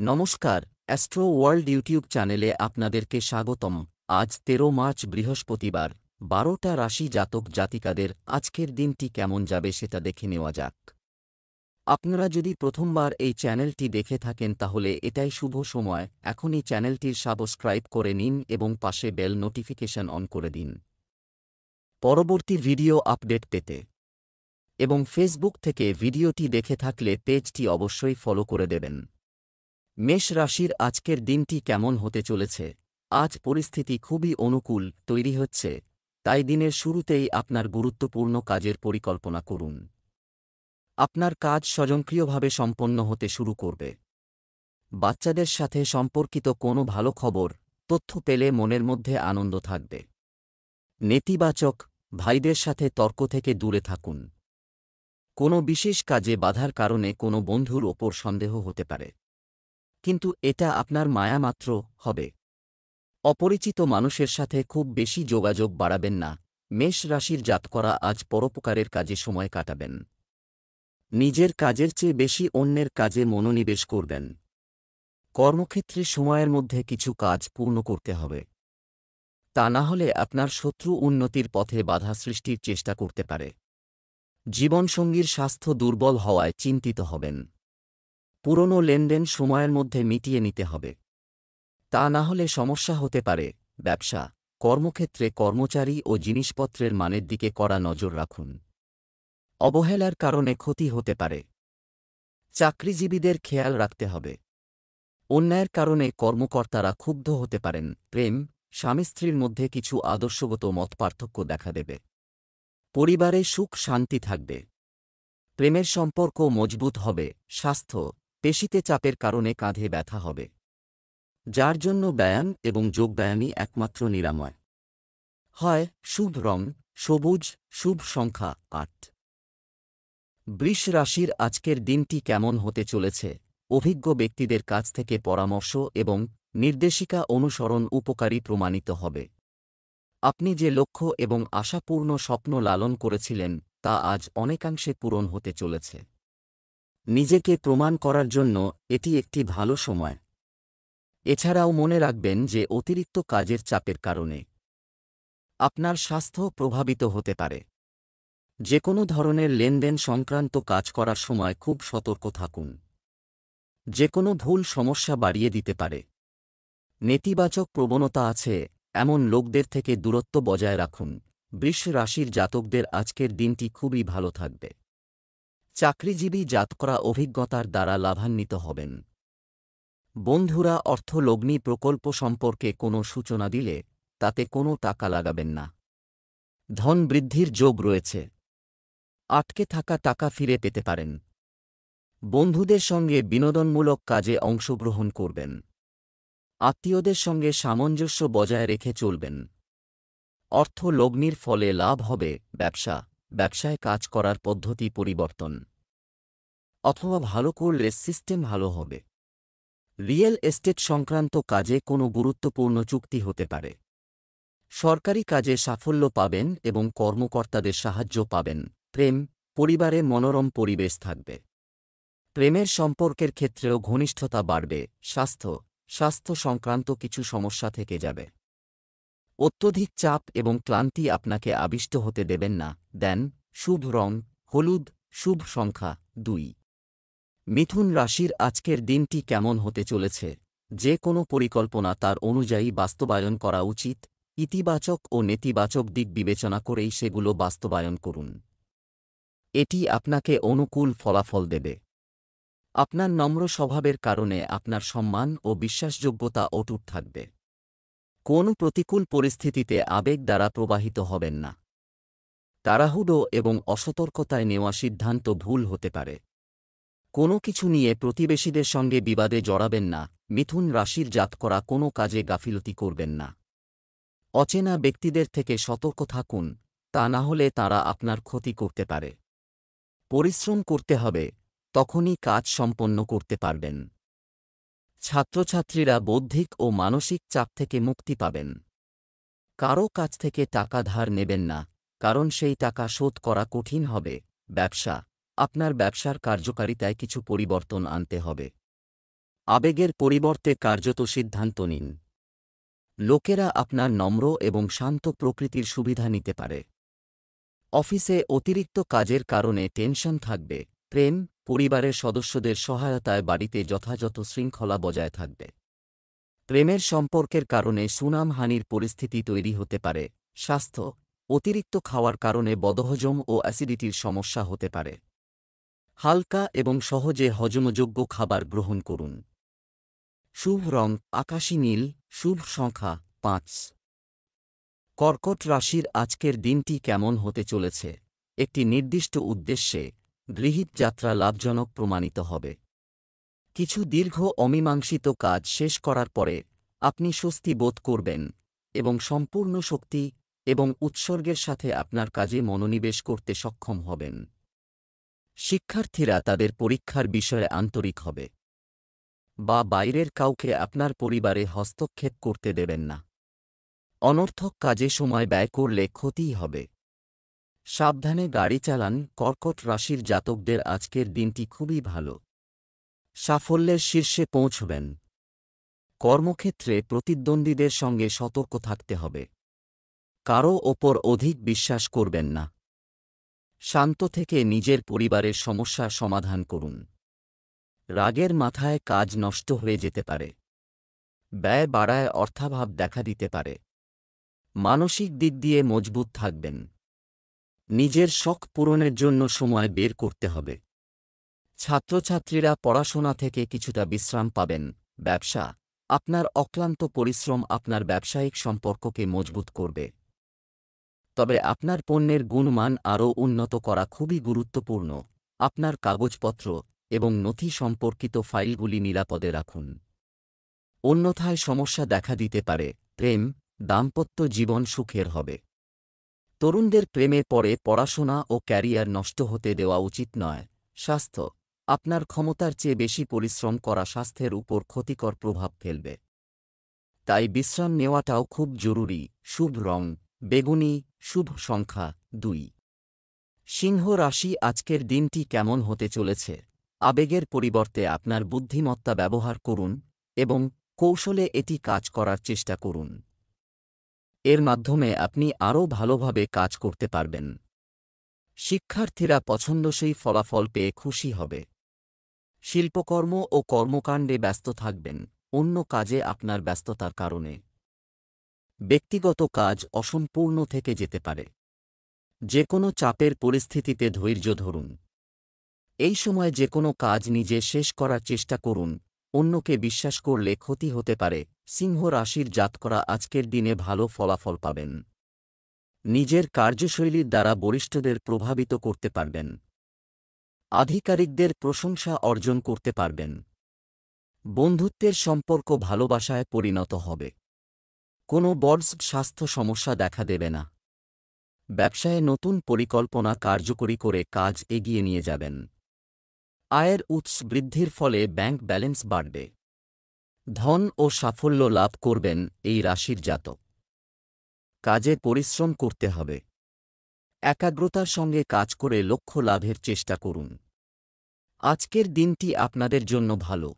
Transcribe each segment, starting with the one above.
নমস্কার, astro world YouTube চ্যানেলে আপনাদেরকে স্বাগতম। আজ ১৩ মার্চ বৃহস্পতিবার, ১২টা রাশি জাতক জাতিকাদের আজকের দিনটি কেমন যাবে সেটা দেখে নেওয়া যাক। আপনারা যদি প্রথমবার এই চ্যানেলটি দেখে থাকেন তাহলে এটাই শুভ সময়, এখনই চ্যানেলটির সাবস্ক্রাইব করে নিন এবং পাশে বেল নোটিফিকেশন অন করে দিন পরবর্তী ভিডিও আপডেট পেতে। এবং ফেসবুক থেকে ভিডিওটি দেখে থাকলে পেজটি অবশ্যই ফলো করে দেবেন। মেষ রাশির আজকের দিনটি কেমন হতে চলেছে? আজ পরিস্থিতি খুবই অনুকূল তৈরি হচ্ছে, তাই দিনের শুরুতেই আপনার গুরুত্বপূর্ণ কাজের পরিকল্পনা করুন। আপনার কাজ স্বয়ংক্রিয়ভাবে সম্পন্ন হতে শুরু করবে। বাচ্চাদের সাথে সম্পর্কিত কোনো ভালো খবর, তথ্য পেলে মনের মধ্যে আনন্দ থাকবে। নেতিবাচক, ভাইদের সাথে তর্ক থেকে দূরে থাকুন। কোনো বিশেষ কাজে বাধার কারণে কোনো বন্ধুর ওপর সন্দেহ হতে পারে, কিন্তু এটা আপনার মায়া মাত্র হবে। অপরিচিত মানুষের সাথে খুব বেশি যোগাযোগ বাড়াবেন না। মেষ রাশির জাতকরা আজ পরোপকারের কাজে সময় কাটাবেন। নিজের কাজের চেয়ে বেশি অন্যের কাজে মনোনিবেশ করবেন। কর্মক্ষেত্রে সময়ের মধ্যে কিছু কাজ পূর্ণ করতে হবে, তা না হলে আপনার শত্রু উন্নতির পথে বাধা সৃষ্টির চেষ্টা করতে পারে। জীবনসঙ্গীর স্বাস্থ্য দুর্বল হওয়ায় চিন্তিত হবেন। পুরনো লেনদেন সময়ের মধ্যে মিটিয়ে নিতে হবে, তা না হলে সমস্যা হতে পারে। ব্যবসা, কর্মক্ষেত্রে কর্মচারী ও জিনিসপত্রের মানের দিকে কড়া নজর রাখুন। অবহেলার কারণে ক্ষতি হতে পারে। চাকরিজীবীদের খেয়াল রাখতে হবে। অন্যায়ের কারণে কর্মকর্তারা ক্ষুব্ধ হতে পারেন। প্রেম, স্বামী স্ত্রীর মধ্যে কিছু আদর্শগত মতপার্থক্য দেখা দেবে। পরিবারে সুখ শান্তি থাকবে। প্রেমের সম্পর্ক মজবুত হবে। স্বাস্থ্য, পেশিতে চাপের কারণে কাঁধে ব্যথা হবে, যার জন্য ব্যায়াম এবং যোগব্যায়ামই একমাত্র নিরাময় হয়। শুভ রং সবুজ, শুভ সংখ্যা ৮। বৃষ রাশির আজকের দিনটি কেমন হতে চলেছে? অভিজ্ঞ ব্যক্তিদের কাছ থেকে পরামর্শ এবং নির্দেশিকা অনুসরণ উপকারী প্রমাণিত হবে। আপনি যে লক্ষ্য এবং আশাপূর্ণ স্বপ্ন লালন করেছিলেন তা আজ অনেকাংশে পূরণ হতে চলেছে। নিজেকে প্রমাণ করার জন্য এটি একটি ভালো সময়। এছাড়াও মনে রাখবেন যে অতিরিক্ত কাজের চাপের কারণে আপনার স্বাস্থ্য প্রভাবিত হতে পারে। যে কোনো ধরনের লেনদেন সংক্রান্ত কাজ করার সময় খুব সতর্ক থাকুন। যে কোনো ভুল সমস্যা বাড়িয়ে দিতে পারে। নেতিবাচক প্রবণতা আছে এমন লোকদের থেকে দূরত্ব বজায় রাখুন। বৃষ রাশির জাতকদের আজকের দিনটি খুবই ভালো থাকবে। চাকরিজীবী জাতকরা অভিজ্ঞতার দ্বারা লাভান্বিত হবেন। বন্ধুরা অর্থলগ্নি প্রকল্প সম্পর্কে কোনো সূচনা দিলে তাতে কোনো টাকা লাগাবেন না। ধন বৃদ্ধির যোগ রয়েছে। আটকে থাকা টাকা ফিরে পেতে পারেন। বন্ধুদের সঙ্গে বিনোদনমূলক কাজে অংশগ্রহণ করবেন। আত্মীয়দের সঙ্গে সামঞ্জস্য বজায় রেখে চলবেন। অর্থ লগ্নির ফলে লাভ হবে। ব্যবসায় কাজ করার পদ্ধতি পরিবর্তন অথবা ভালো করলে সিস্টেম ভালো হবে। রিয়েল এস্টেট সংক্রান্ত কাজে কোনো গুরুত্বপূর্ণ চুক্তি হতে পারে। সরকারি কাজে সাফল্য পাবেন এবং কর্মকর্তাদের সাহায্য পাবেন। প্রেম, পরিবারে মনোরম পরিবেশ থাকবে। প্রেমের সম্পর্কের ক্ষেত্রেও ঘনিষ্ঠতা বাড়বে। স্বাস্থ্য সংক্রান্ত কিছু সমস্যা থেকে যাবে। অত্যধিক চাপ এবং ক্লান্তি আপনাকে আবিষ্ট হতে দেবেন না। শুভ রং হলুদ, শুভ সংখ্যা ২। মিথুন রাশির আজকের দিনটি কেমন হতে চলেছে? যে কোনো পরিকল্পনা তার অনুযায়ী বাস্তবায়ন করা উচিত। ইতিবাচক ও নেতিবাচক দিক বিবেচনা করেই সেগুলো বাস্তবায়ন করুন। এটি আপনাকে অনুকূল ফলাফল দেবে। আপনার নম্র স্বভাবের কারণে আপনার সম্মান ও বিশ্বাসযোগ্যতা অটুট থাকবে। কোনো প্রতিকূল পরিস্থিতিতে আবেগ দ্বারা প্রবাহিত হবেন না। তাড়াহুড়ো এবং অসতর্কতায় নেওয়া সিদ্ধান্ত ভুল হতে পারে। কোনো কিছু নিয়ে প্রতিবেশীদের সঙ্গে বিবাদে জড়াবেন না। মিথুন রাশির জাতকরা কোনো কাজে গাফিলতি করবেন না। অচেনা ব্যক্তিদের থেকে সতর্ক থাকুন, তা না হলে তারা আপনার ক্ষতি করতে পারে। পরিশ্রম করতে হবে, তখনই কাজ সম্পন্ন করতে পারবেন। ছাত্রছাত্রীরা বৌদ্ধিক ও মানসিক চাপ থেকে মুক্তি পাবেন। কারও কাছ থেকে টাকা ধার নেবেন না, কারণ সেই টাকা শোধ করা কঠিন হবে। আপনার ব্যবসার কার্যকারিতায় কিছু পরিবর্তন আনতে হবে। আবেগের পরিবর্তে কার্যত সিদ্ধান্ত নিন। লোকেরা আপনার নম্র এবং শান্ত প্রকৃতির সুবিধা নিতে পারে। অফিসে অতিরিক্ত কাজের কারণে টেনশন থাকবে। প্রেম, পরিবারের সদস্যদের সহায়তায় বাড়িতে যথাযথ শৃঙ্খলা বজায় থাকবে। প্রেমের সম্পর্কের কারণে সুনামহানির পরিস্থিতি তৈরি হতে পারে। স্বাস্থ্য, অতিরিক্ত খাওয়ার কারণে বদহজম ও অ্যাসিডিটির সমস্যা হতে পারে। হালকা এবং সহজে হজমযোগ্য খাবার গ্রহণ করুন। শুভ রং আকাশী নীল, শুভ সংখ্যা ৫। কর্কট রাশির আজকের দিনটি কেমন হতে চলেছে? একটি নির্দিষ্ট উদ্দেশ্যে গৃহীত যাত্রা লাভজনক প্রমাণিত হবে। কিছু দীর্ঘ অমীমাংসিত কাজ শেষ করার পরে আপনি স্বস্তি বোধ করবেন এবং সম্পূর্ণ শক্তি এবং উৎসর্গের সাথে আপনার কাজে মনোনিবেশ করতে সক্ষম হবেন। শিক্ষার্থীরা তাদের পরীক্ষার বিষয়ে আন্তরিক হবে বা বাইরের কাউকে আপনার পরিবারে হস্তক্ষেপ করতে দেবেন না। অনর্থক কাজে সময় ব্যয় করলে ক্ষতিই হবে। সাবধানে গাড়ি চালান। কর্কট রাশির জাতকদের আজকের দিনটি খুবই ভালো। সাফল্যের শীর্ষে পৌঁছবেন। কর্মক্ষেত্রে প্রতিদ্বন্দ্বীদের সঙ্গে সতর্ক থাকতে হবে। কারও ওপর অধিক বিশ্বাস করবেন না। শান্ত থেকে নিজের পরিবারের সমস্যার সমাধান করুন। রাগের মাথায় কাজ নষ্ট হয়ে যেতে পারে। ব্যয় বাড়ায় অর্থাভাব দেখা দিতে পারে। মানসিক দিক দিয়ে মজবুত থাকবেন। নিজের শখ পূরণের জন্য সময় বের করতে হবে। ছাত্রছাত্রীরা পড়াশোনা থেকে কিছুটা বিশ্রাম পাবেন। ব্যবসা, আপনার অক্লান্ত পরিশ্রম আপনার ব্যবসায়িক সম্পর্ককে মজবুত করবে। তবে আপনার পণ্যের গুণমান আরও উন্নত করা খুবই গুরুত্বপূর্ণ। আপনার কাগজপত্র এবং নথি সম্পর্কিত ফাইলগুলি নিরাপদে রাখুন। অন্যথায় সমস্যা দেখা দিতে পারে। প্রেম, দাম্পত্য জীবন সুখের হবে। তরুণদের প্রেমে পড়ে পড়াশোনা ও ক্যারিয়ার নষ্ট হতে দেওয়া উচিত নয়। স্বাস্থ্য, আপনার ক্ষমতার চেয়ে বেশি পরিশ্রম করা স্বাস্থ্যের উপর ক্ষতিকর প্রভাব ফেলবে। তাই বিশ্রাম নেওয়াটাও খুব জরুরি। শুভ রং বেগুনি, শুভ সংখ্যা ২। সিংহ রাশি আজকের দিনটি কেমন হতে চলেছে? আবেগের পরিবর্তে আপনার বুদ্ধিমত্তা ব্যবহার করুন এবং কৌশলে এটি কাজ করার চেষ্টা করুন। এর মাধ্যমে আপনি আরও ভালোভাবে কাজ করতে পারবেন। শিক্ষার্থীরা পছন্দসই ফলাফল পেয়ে খুশি হবে। শিল্পকর্ম ও কর্মকাণ্ডে ব্যস্ত থাকবেন। অন্য কাজে আপনার ব্যস্ততার কারণে ব্যক্তিগত কাজ অসম্পূর্ণ থেকে যেতে পারে। যে কোনো চাপের পরিস্থিতিতে ধৈর্য ধরুন। এই সময় যে কোনো কাজ নিজে শেষ করার চেষ্টা করুন। অন্যকে বিশ্বাস করলে ক্ষতি হতে পারে। সিংহ রাশির জাতকরা আজকের দিনে ভালো ফলাফল পাবেন। নিজের কার্যশৈলীর দ্বারা বরিষ্ঠদের প্রভাবিত করতে পারবেন। আধিকারিকদের প্রশংসা অর্জন করতে পারবেন। বন্ধুত্বের সম্পর্ক ভালোবাসায় পরিণত হবে। কোনো বড় স্বাস্থ্য সমস্যা দেখা দেবে না। ব্যবসায়ে নতুন পরিকল্পনা কার্যকরী করে কাজ এগিয়ে নিয়ে যাবেন। আয়ের উৎস বৃদ্ধির ফলে ব্যাংক ব্যালেন্স বাড়বে। ধন ও সাফল্য লাভ করবেন এই রাশির জাতক। কাজে পরিশ্রম করতে হবে। একাগ্রতার সঙ্গে কাজ করে লক্ষ্য লাভের চেষ্টা করুন। আজকের দিনটি আপনাদের জন্য ভালো।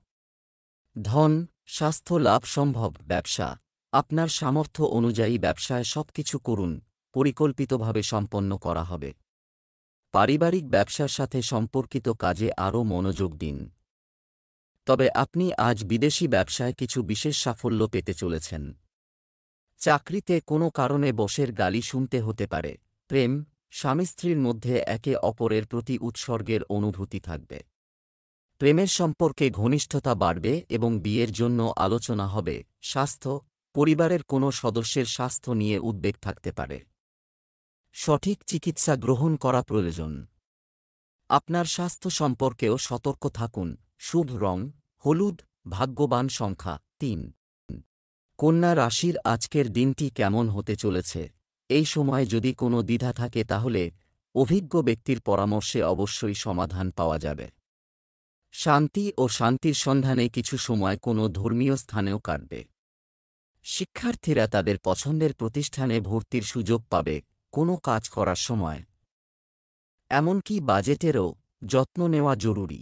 ধন, স্বাস্থ্য লাভ সম্ভব। ব্যবসা, আপনার সামর্থ্য অনুযায়ী ব্যবসায় সবকিছু করুন। পরিকল্পিতভাবে সম্পন্ন করা হবে। পারিবারিক ব্যবসার সাথে সম্পর্কিত কাজে আরও মনোযোগ দিন। তবে আপনি আজ বিদেশি ব্যবসায় কিছু বিশেষ সাফল্য পেতে চলেছেন। চাকরিতে কোনো কারণে বসের গালি শুনতে হতে পারে। প্রেম, স্বামী স্ত্রীর মধ্যে একে অপরের প্রতি উৎসর্গের অনুভূতি থাকবে। প্রেমের সম্পর্কে ঘনিষ্ঠতা বাড়বে এবং বিয়ের জন্য আলোচনা হবে। স্বাস্থ্য, পরিবারের কোনো সদস্যের স্বাস্থ্য নিয়ে উদ্বেগ থাকতে পারে। সঠিক চিকিৎসা গ্রহণ করা প্রয়োজন। আপনার স্বাস্থ্য সম্পর্কেও সতর্ক থাকুন। শুভ রং হলুদ, ভাগ্যবান সংখ্যা ৩। কন্যা রাশির আজকের দিনটি কেমন হতে চলেছে? এই সময় যদি কোনো দ্বিধা থাকে তাহলে অভিজ্ঞ ব্যক্তির পরামর্শে অবশ্যই সমাধান পাওয়া যাবে। শান্তি ও শান্তির সন্ধানে কিছু সময় কোনো ধর্মীয় স্থানেও কাটবে। শিক্ষার্থীরা তাদের পছন্দের প্রতিষ্ঠানে ভর্তির সুযোগ পাবে। কোনো কাজ করার সময় এমনকি বাজেটেরও যত্ন নেওয়া জরুরি।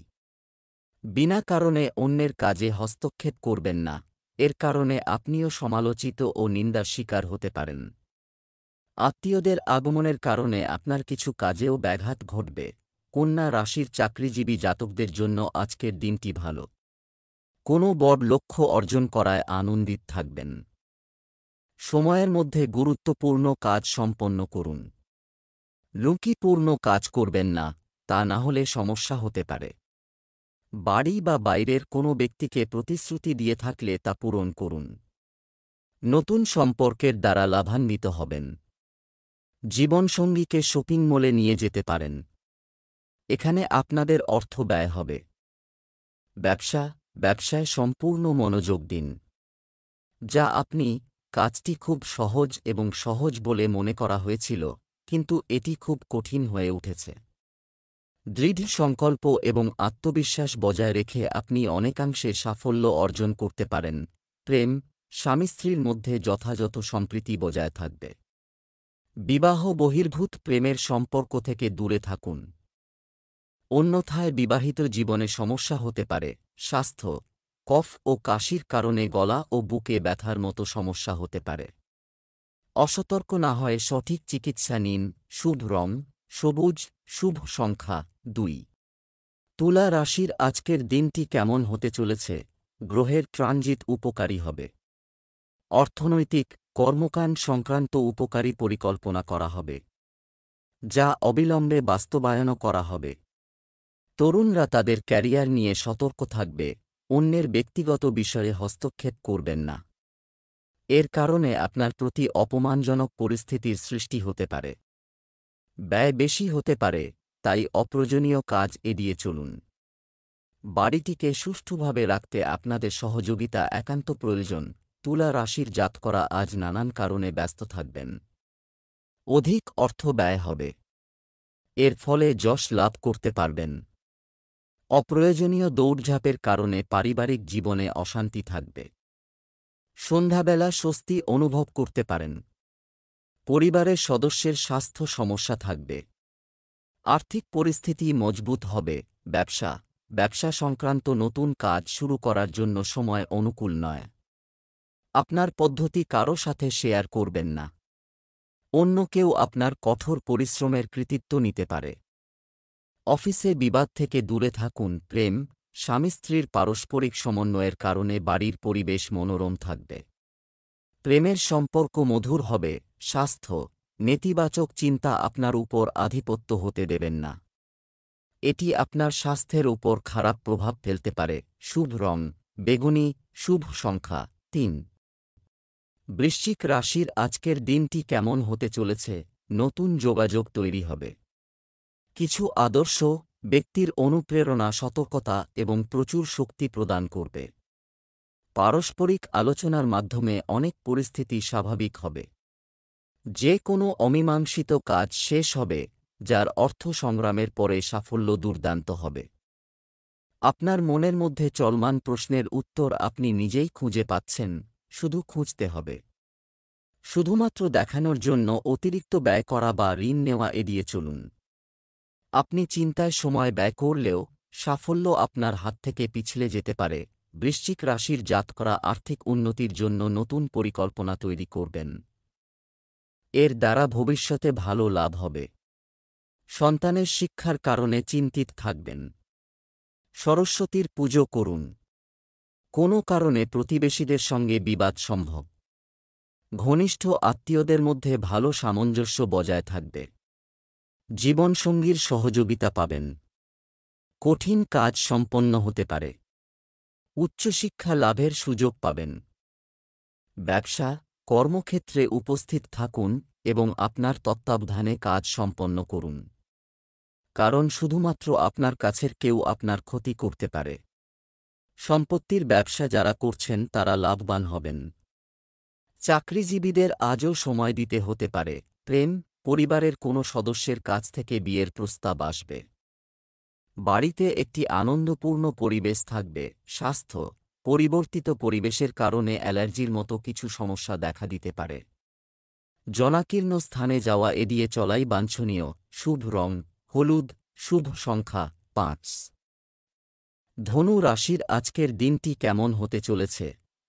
বিনা কারণে অন্যের কাজে হস্তক্ষেপ করবেন না, এর কারণে আপনিও সমালোচিত ও নিন্দার শিকার হতে পারেন। আত্মীয়দের আগমনের কারণে আপনার কিছু কাজেও ব্যাঘাত ঘটবে। কন্যা রাশির চাকরিজীবী জাতকদের জন্য আজকের দিনটি ভালো। কোনো বড় লক্ষ্য অর্জন করায় আনন্দিত থাকবেন। সময়ের মধ্যে গুরুত্বপূর্ণ কাজ সম্পন্ন করুন। লুকিপূর্ণ কাজ করবেন না, তা না হলে সমস্যা হতে পারে। বাড়ি বা বাইরের কোনো ব্যক্তিকে প্রতিশ্রুতি দিয়ে থাকলে তা পূরণ করুন। নতুন সম্পর্কের দ্বারা লাভান্বিত হবেন। জীবনসঙ্গীকে শপিং মলে নিয়ে যেতে পারেন। এখানে আপনাদের অর্থ ব্যয় হবে। ব্যবসায় সম্পূর্ণ মনোযোগ দিন। যা আপনি কাজটি খুব সহজ এবং সহজ বলে মনে করা হয়েছিল, কিন্তু এটি খুব কঠিন হয়ে উঠেছে। দৃঢ় সংকল্প এবং আত্মবিশ্বাস বজায় রেখে আপনি অনেকাংশে সাফল্য অর্জন করতে পারেন। প্রেম, স্বামী স্ত্রীর মধ্যে যথাযথ সম্প্রীতি বজায় থাকবে। বিবাহ বহির্ভূত প্রেমের সম্পর্ক থেকে দূরে থাকুন। অন্যথায় বিবাহিত জীবনে সমস্যা হতে পারে। স্বাস্থ্য, কফ ও কাশির কারণে গলা ও বুকে ব্যথার মতো সমস্যা হতে পারে। অসতর্ক না হয়ে সঠিক চিকিৎসা নিন। শুভ রং সবুজ, শুভ সংখ্যা 2। তুলা রাশির আজকের দিনটি কেমন হতে চলেছে? গ্রহের ট্রানজিট উপকারী হবে। অর্থনৈতিক, কর্মকাণ্ড সংক্রান্ত উপকারী পরিকল্পনা করা হবে, যা অবিলম্বে বাস্তবায়নও করা হবে। তরুণরা তাদের ক্যারিয়ার নিয়ে সতর্ক থাকবে। অন্যের ব্যক্তিগত বিষয়ে হস্তক্ষেপ করবেন না। এর কারণে আপনার প্রতি অপমানজনক পরিস্থিতির সৃষ্টি হতে পারে। ব্যয় বেশি হতে পারে, তাই অপ্রয়োজনীয় কাজ এড়িয়ে চলুন। বাড়িটিকে সুষ্ঠুভাবে রাখতে আপনাদের সহযোগিতা একান্ত প্রয়োজন। তুলা রাশির জাতকরা আজ নানান কারণে ব্যস্ত থাকবেন। অধিক অর্থ ব্যয় হবে। এর ফলে যশ লাভ করতে পারবেন। অপ্রয়োজনীয় দৌড়ঝাঁপের কারণে পারিবারিক জীবনে অশান্তি থাকবে। সন্ধ্যাবেলা স্বস্তি অনুভব করতে পারেন। পরিবারের সদস্যের স্বাস্থ্য সমস্যা থাকবে। আর্থিক পরিস্থিতি মজবুত হবে। ব্যবসা সংক্রান্ত নতুন কাজ শুরু করার জন্য সময় অনুকূল নয়। আপনার পদ্ধতি কারো সাথে শেয়ার করবেন না। অন্য কেউ আপনার কঠোর পরিশ্রমের কৃতিত্ব নিতে পারে। অফিসে বিবাদ থেকে দূরে থাকুন। প্রেম, স্বামী স্ত্রীর পারস্পরিক সমন্বয়ের কারণে বাড়ির পরিবেশ মনোরম থাকবে। প্রেমের সম্পর্ক মধুর হবে। স্বাস্থ্য, নেতিবাচক চিন্তা আপনার উপর আধিপত্য হতে দেবেন না। এটি আপনার স্বাস্থ্যের উপর খারাপ প্রভাব ফেলতে পারে। শুভ রং বেগুনি, শুভ সংখ্যা 3। বৃশ্চিক রাশির আজকের দিনটি কেমন হতে চলেছে? নতুন যোগাযোগ তৈরি হবে। কিছু আদর্শ ব্যক্তির অনুপ্রেরণা, সতর্কতা এবং প্রচুর শক্তি প্রদান করবে। পারস্পরিক আলোচনার মাধ্যমে অনেক পরিস্থিতি স্বাভাবিক হবে। যে কোনো অমীমাংসিত কাজ শেষ হবে, যার অর্থ সংগ্রামের পরে সাফল্য দুর্দান্ত হবে। আপনার মনের মধ্যে চলমান প্রশ্নের উত্তর আপনি নিজেই খুঁজে পাচ্ছেন, শুধু খুঁজতে হবে। শুধুমাত্র দেখানোর জন্য অতিরিক্ত ব্যয় করা বা ঋণ নেওয়া এড়িয়ে চলুন। আপনি চিন্তায় সময় ব্যয় করলেও সাফল্য আপনার হাত থেকে পিছলে যেতে পারে। বৃশ্চিক রাশির জাতকরা আর্থিক উন্নতির জন্য নতুন পরিকল্পনা তৈরি করবেন। এর দ্বারা ভবিষ্যতে ভালো লাভ হবে। সন্তানের শিক্ষার কারণে চিন্তিত থাকবেন। সরস্বতীর পুজো করুন। কোনো কারণে প্রতিবেশীদের সঙ্গে বিবাদ সম্ভব। ঘনিষ্ঠ আত্মীয়দের মধ্যে ভালো সামঞ্জস্য বজায় থাকবে। জীবনসঙ্গীর সহযোগিতা পাবেন। কঠিন কাজ সম্পন্ন হতে পারে। উচ্চশিক্ষা লাভের সুযোগ পাবেন। ব্যবসা, কর্মক্ষেত্রে উপস্থিত থাকুন এবং আপনার তত্ত্বাবধানে কাজ সম্পন্ন করুন। কারণ শুধুমাত্র আপনার কাছের কেউ আপনার ক্ষতি করতে পারে। সম্পত্তির ব্যবসা যারা করছেন তারা লাভবান হবেন। চাকরিজীবীদের আজও সময় দিতে হতে পারে। প্রেম, পরিবারের কোনো সদস্যের কাছ থেকে বিয়ের প্রস্তাব আসবে। বাড়িতে একটি আনন্দপূর্ণ পরিবেশ থাকবে। স্বাস্থ্য, পরিবর্তিত পরিবেশের কারণে অ্যালার্জির মতো কিছু সমস্যা দেখা দিতে পারে। জনাকীর্ণ স্থানে যাওয়া এড়িয়ে চলাই বাঞ্ছনীয়। শুভ রং হলুদ, শুভ সংখ্যা 5। ধনু রাশির আজকের দিনটি কেমন হতে চলেছে?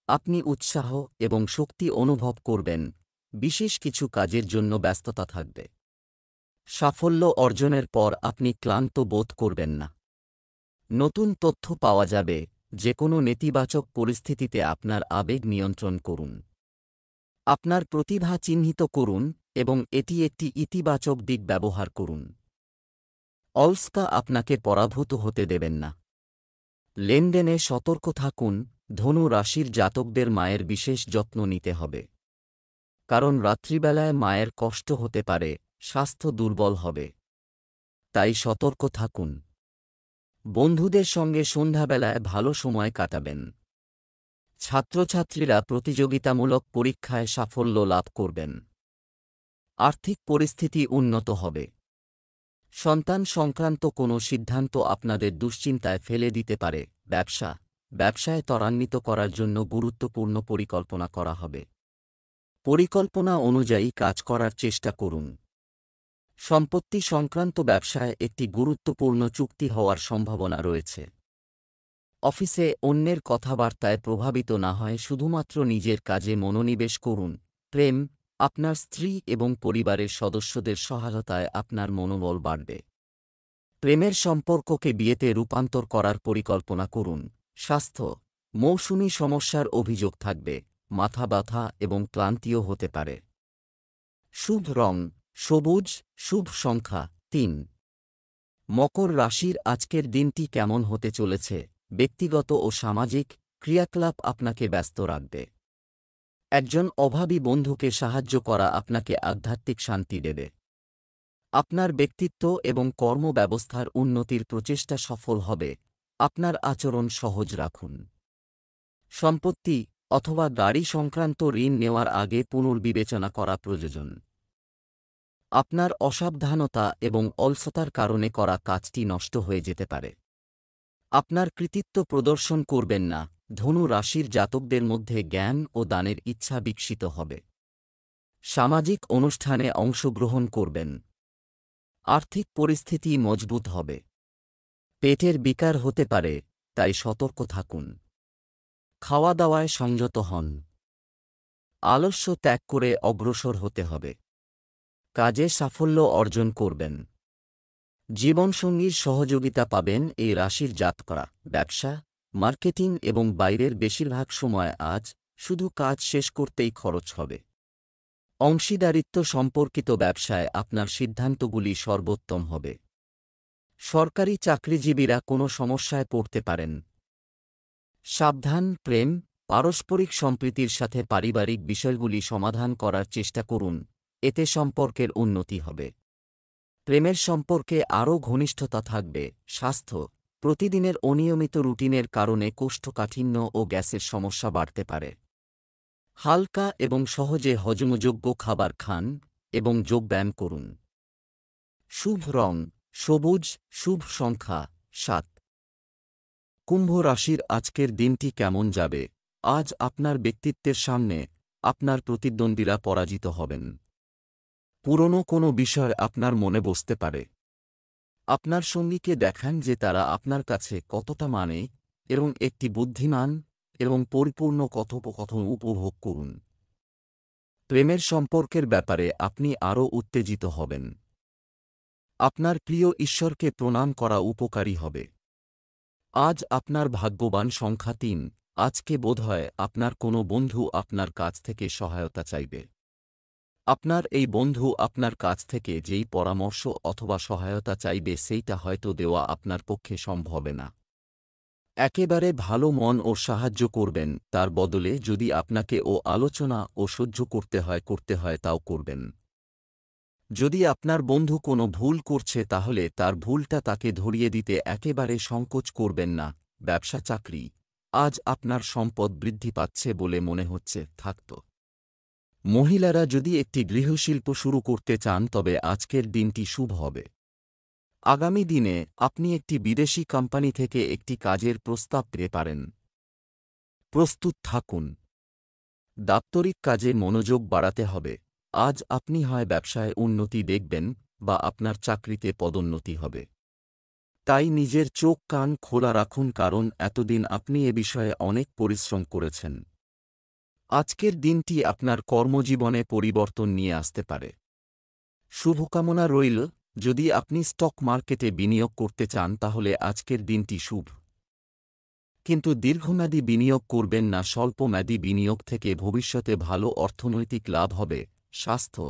আপনি উৎসাহ এবং শক্তি অনুভব করবেন, বিশেষ কিছু কাজের জন্য ব্যস্ততা থাকবে। সাফল্য অর্জনের পর আপনি ক্লান্ত বোধ করবেন না। নতুন তথ্য পাওয়া যাবে, যেকোনো নেতিবাচক পরিস্থিতিতে আপনার আবেগ নিয়ন্ত্রণ করুন। আপনার প্রতিভা চিহ্নিত করুন এবং এটি একটি ইতিবাচক দিক ব্যবহার করুন। অলসতা আপনাকে পরাভূত হতে দেবেন না। লেনদেনে সতর্ক থাকুন। ধনু রাশির জাতকদের মায়ের বিশেষ যত্ন নিতে হবে, কারণ রাত্রিবেলায় মায়ের কষ্ট হতে পারে, স্বাস্থ্য দুর্বল হবে। তাই সতর্ক থাকুন। বন্ধুদের সঙ্গে সন্ধ্যাবেলায় ভালো সময় কাটাবেন। ছাত্রছাত্রীরা প্রতিযোগিতামূলক পরীক্ষায় সাফল্য লাভ করবেন। আর্থিক পরিস্থিতি উন্নত হবে। সন্তান সংক্রান্ত কোনো সিদ্ধান্ত আপনাদের দুশ্চিন্তায় ফেলে দিতে পারে। ব্যবসায় ত্বরান্বিত করার জন্য গুরুত্বপূর্ণ পরিকল্পনা করা হবে। পরিকল্পনা অনুযায়ী কাজ করার চেষ্টা করুন। সম্পত্তি সংক্রান্ত ব্যবসায় একটি গুরুত্বপূর্ণ চুক্তি হওয়ার সম্ভাবনা রয়েছে। অফিসে অন্যের কথাবার্তায় প্রভাবিত না হয় শুধুমাত্র নিজের কাজে মনোনিবেশ করুন। প্রেম, আপনার স্ত্রী এবং পরিবারের সদস্যদের সহায়তায় আপনার মনোবল বাড়বে। প্রেমের সম্পর্ককে বিয়েতে রূপান্তর করার পরিকল্পনা করুন। স্বাস্থ্য, মৌসুমী সমস্যার অভিযোগ থাকবে, মাথা ব্যথা এবং ক্লান্তিও হতে পারে। শুভ রং সবুজ, শুভ সংখ্যা ৩। মকর রাশির আজকের দিনটি কেমন হতে চলেছে? ব্যক্তিগত ও সামাজিক ক্রিয়াকলাপ আপনাকে ব্যস্ত রাখবে। একজন অভাবী বন্ধুকে সাহায্য করা আপনাকে আধ্যাত্মিক শান্তি দেবে। আপনার ব্যক্তিত্ব এবং কর্মব্যবস্থার উন্নতির প্রচেষ্টা সফল হবে। আপনার আচরণ সহজ রাখুন। সম্পত্তি অথবা গাড়ি সংক্রান্ত ঋণ নেওয়ার আগে পুনর্বিবেচনা করা প্রয়োজন। আপনার অসাবধানতা এবং অলসতার কারণে করা কাজটি নষ্ট হয়ে যেতে পারে। আপনার কৃতিত্ব প্রদর্শন করবেন না। ধনু রাশির জাতকদের মধ্যে জ্ঞান ও দানের ইচ্ছা বিকশিত হবে। সামাজিক অনুষ্ঠানে অংশগ্রহণ করবেন। আর্থিক পরিস্থিতি মজবুত হবে। পেটের বিকার হতে পারে, তাই সতর্ক থাকুন। খাওয়া দাওয়ায় সংযত হন। আলস্য ত্যাগ করে অগ্রসর হতে হবে। কাজে সাফল্য অর্জন করবেন। জীবনসঙ্গীর সহযোগিতা পাবেন এই রাশির জাতকরা। ব্যবসা, মার্কেটিং এবং বাইরের বেশিরভাগ সময় আজ শুধু কাজ শেষ করতেই খরচ হবে। অংশীদারিত্ব সম্পর্কিত ব্যবসায় আপনার সিদ্ধান্তগুলি সর্বোত্তম হবে। সরকারি চাকরিজীবীরা কোনো সমস্যায় পড়তে পারেন। সাবধান। প্রেম, পারস্পরিক সম্প্রীতির সাথে পারিবারিক বিষয়গুলি সমাধান করার চেষ্টা করুন, এতে সম্পর্কের উন্নতি হবে। প্রেমের সম্পর্কে আরও ঘনিষ্ঠতা থাকবে। স্বাস্থ্য, প্রতিদিনের অনিয়মিত রুটিনের কারণে কোষ্ঠকাঠিন্য ও গ্যাসের সমস্যা বাড়তে পারে। হালকা এবং সহজে হজমযোগ্য খাবার খান এবং যোগব্যায়াম করুন। শুভ রং সবুজ, শুভ সংখ্যা ৭। কুম্ভ রাশির আজকের দিনটি কেমন যাবে? আজ আপনার ব্যক্তিত্বের সামনে আপনার প্রতিদ্বন্দ্বীরা পরাজিত হবেন। পুরনো কোনো বিষয় আপনার মনে বসতে পারে। আপনার সঙ্গীকে দেখান যে তারা আপনার কাছে কতটা মানে এবং একটি বুদ্ধিমান এবং পরিপূর্ণ কথোপকথন উপভোগ করুন। প্রেমের সম্পর্কের ব্যাপারে আপনি আরও উত্তেজিত হবেন। আপনার প্রিয় ঈশ্বরকে প্রণাম করা উপকারী হবে। আজ আপনার ভাগ্যবান সংখ্যা ৩। আজকে বোধহয় আপনার কোনো বন্ধু আপনার কাছ থেকে সহায়তা চাইবে। আপনার এই বন্ধু আপনার কাছ থেকে যেই পরামর্শ অথবা সহায়তা চাইবে সেইটা হয়তো দেওয়া আপনার পক্ষে সম্ভব না। একেবারে ভালো মন ও সাহায্য করবেন, তার বদলে যদি আপনাকে আলোচনা ও সহ্য করতে হয় তাও করবেন। যদি আপনার বন্ধু কোনো ভুল করছে তাহলে তার ভুলটা তাকে ধরিয়ে দিতে একেবারে সংকোচ করবেন না। ব্যবসা চাকরি, আজ আপনার সম্পদ বৃদ্ধি পাচ্ছে বলে মনে হচ্ছে থাকত। মহিলারা যদি একটি গৃহশিল্প শুরু করতে চান তবে আজকের দিনটি শুভ হবে। আগামী দিনে আপনি একটি বিদেশি কোম্পানি থেকে একটি কাজের প্রস্তাব পেতে পারেন। প্রস্তুত থাকুন। দাপ্তরিক কাজে মনোযোগ বাড়াতে হবে। আজ আপনি হয় ব্যবসায় উন্নতি দেখবেন বা আপনার চাকরিতে পদোন্নতি হবে। তাই নিজের চোখ কান খোলা রাখুন, কারণ এতদিন আপনি এ বিষয়ে অনেক পরিশ্রম করেছেন। আজকের দিনটি আপনার কর্মজীবনে পরিবর্তন নিয়ে আসতে পারে। শুভকামনা রইল। যদি আপনি স্টক মার্কেটে বিনিয়োগ করতে চান তাহলে আজকের দিনটি শুভ, কিন্তু দীর্ঘমেয়াদী বিনিয়োগ করবেন না। স্বল্পমেয়াদী বিনিয়োগ থেকে ভবিষ্যতে ভালো অর্থনৈতিক লাভ হবে। স্বাস্থ্য,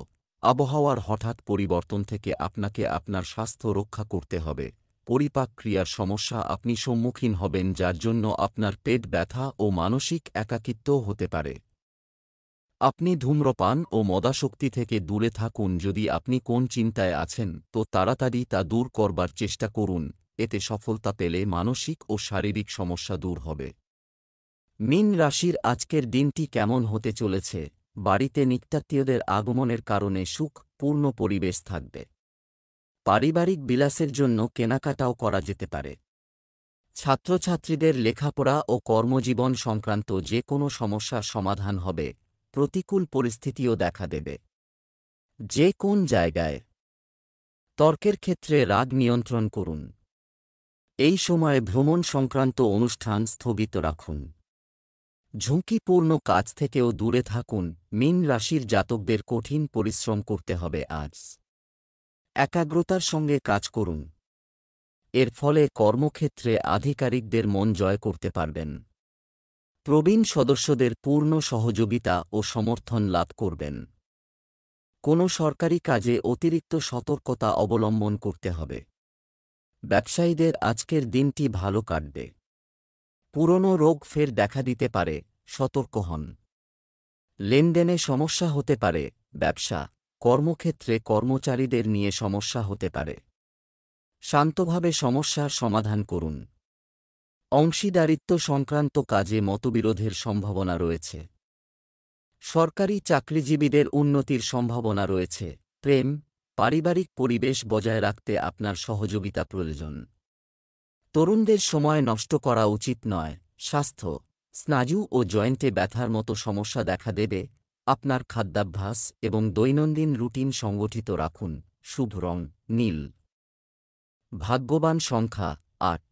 আবহাওয়ার হঠাৎ পরিবর্তন থেকে আপনাকে আপনার স্বাস্থ্য রক্ষা করতে হবে। পরিপাক ক্রিয়ার সমস্যা আপনি সম্মুখীন হবেন, যার জন্য আপনার পেট ব্যথা ও মানসিক একাকিত্বও হতে পারে। আপনি ধূম্রপান ও মদাসক্তি থেকে দূরে থাকুন। যদি আপনি কোন চিন্তায় আছেন তো তাড়াতাড়ি তা দূর করবার চেষ্টা করুন, এতে সফলতা পেলে মানসিক ও শারীরিক সমস্যা দূর হবে। মীন রাশির আজকের দিনটি কেমন হতে চলেছে? বাড়িতে নিত্যাত্মীয়দের আগমনের কারণে সুখপূর্ণ পরিবেশ থাকবে। পারিবারিক বিলাসের জন্য কেনাকাটাও করা যেতে পারে। ছাত্রছাত্রীদের লেখাপড়া ও কর্মজীবন সংক্রান্ত যে কোনো সমস্যার সমাধান হবে। প্রতিকূল পরিস্থিতিও দেখা দেবে। যে কোন জায়গায় তর্কের ক্ষেত্রে রাগ নিয়ন্ত্রণ করুন। এই সময়ে ভ্রমণ সংক্রান্ত অনুষ্ঠান স্থগিত রাখুন। ঝুঁকিপূর্ণ কাজ থেকেও দূরে থাকুন। মীন রাশির জাতকদের কঠিন পরিশ্রম করতে হবে আজ। একাগ্রতার সঙ্গে কাজ করুন। এর ফলে কর্মক্ষেত্রে আধিকারিকদের মন জয় করতে পারবেন। প্রবীণ সদস্যদের পূর্ণ সহযোগিতা ও সমর্থন লাভ করবেন। কোনো সরকারি কাজে অতিরিক্ত সতর্কতা অবলম্বন করতে হবে। ব্যবসায়ীদের আজকের দিনটি ভালো কাটবে। পুরনো রোগ ফের দেখা দিতে পারে, সতর্ক হন। লেনদেনে সমস্যা হতে পারে। ব্যবসা, কর্মক্ষেত্রে কর্মচারীদের নিয়ে সমস্যা হতে পারে। শান্তভাবে সমস্যার সমাধান করুন। অংশীদারিত্ব সংক্রান্ত কাজে মতবিরোধের সম্ভাবনা রয়েছে। সরকারি চাকরিজীবীদের উন্নতির সম্ভাবনা রয়েছে। প্রেম, পারিবারিক পরিবেশ বজায় রাখতে আপনার সহযোগিতা প্রয়োজন। তরুণদের সময় নষ্ট করা উচিত নয়। স্বাস্থ্য, স্নায়ু ও জয়েন্টে ব্যথার মতো সমস্যা দেখা দেবে। আপনার খাদ্যাভ্যাস এবং দৈনন্দিন রুটিন সংগঠিত রাখুন। শুভ রং নীল। ভাগ্যবান সংখ্যা 8।